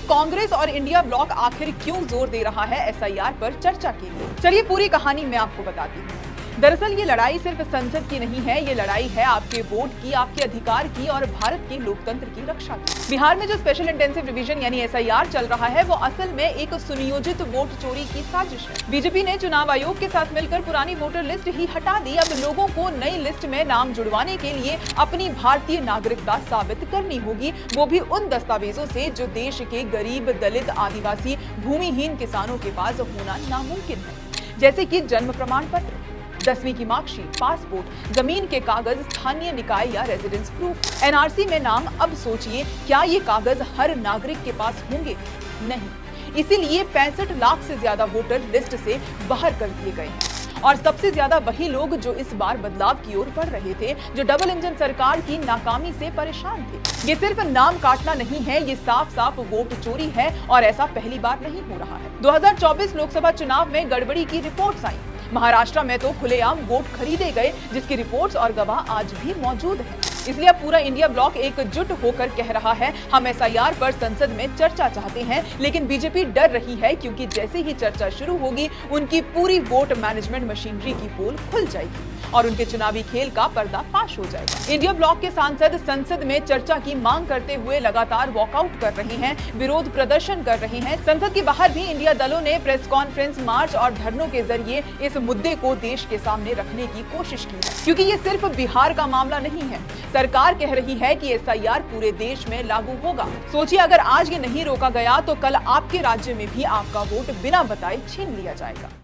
कांग्रेस और India block आखिर क्यों जोर दे रहा है एसआईआर पर चर्चा के लिए? चलिए पूरी कहानी मैं आपको बताती हूँ। दरअसल ये लड़ाई सिर्फ संसद की नहीं है, ये लड़ाई है आपके वोट की, आपके अधिकार की और भारत के लोकतंत्र की रक्षा की। बिहार में जो स्पेशल इंटेंसिव रिवीजन यानी एसआईआर चल रहा है वो असल में एक सुनियोजित वोट चोरी की साजिश है। बीजेपी ने चुनाव आयोग के साथ मिलकर पुरानी वोटर लिस्ट ही हटा दी। अब लोगों को नई लिस्ट में नाम जुड़वाने के लिए अपनी भारतीय नागरिकता साबित करनी होगी, वो भी उन दस्तावेजों से जो देश के गरीब, दलित, आदिवासी, भूमिहीन किसानों के पास होना नामुमकिन है, जैसे कि जन्म प्रमाण पत्र, 10वीं की मार्कशीट, पासपोर्ट, जमीन के कागज, स्थानीय निकाय या रेजिडेंस प्रूफ। एनआरसी में नाम, अब सोचिए क्या ये कागज हर नागरिक के पास होंगे? नहीं। इसीलिए 65 लाख से ज्यादा वोटर लिस्ट से बाहर कर दिए गए हैं। और सबसे ज्यादा वही लोग जो इस बार बदलाव की ओर बढ़ रहे थे, जो डबल इंजन सरकार की नाकामी से परेशान थे। ये सिर्फ नाम काटना नहीं है, ये साफ साफ वोट चोरी है और ऐसा पहली बार नहीं हो रहा है। 2024 लोकसभा चुनाव में गड़बड़ी की रिपोर्ट्स आई। महाराष्ट्र में तो खुलेआम वोट खरीदे गए, जिसकी रिपोर्ट्स और गवाह आज भी मौजूद हैं। इसलिए अब पूरा इंडिया ब्लॉक एकजुट होकर कह रहा है, हम एसआईआर पर संसद में चर्चा चाहते हैं, लेकिन बीजेपी डर रही है क्योंकि जैसे ही चर्चा शुरू होगी, उनकी पूरी वोट मैनेजमेंट मशीनरी की पोल खुल जाएगी और उनके चुनावी खेल का पर्दाफाश हो जाएगा। इंडिया ब्लॉक के सांसद संसद में चर्चा की मांग करते हुए लगातार वॉकआउट कर रहे हैं, विरोध प्रदर्शन कर रहे हैं। संसद के बाहर भी इंडिया दलों ने प्रेस कॉन्फ्रेंस, मार्च और धरनों के जरिए इस मुद्दे को देश के सामने रखने की कोशिश की है, क्योंकि ये सिर्फ बिहार का मामला नहीं है। सरकार कह रही है कि एसआईआर पूरे देश में लागू होगा। सोचिए अगर आज ये नहीं रोका गया तो कल आपके राज्य में भी आपका वोट बिना बताए छीन लिया जाएगा।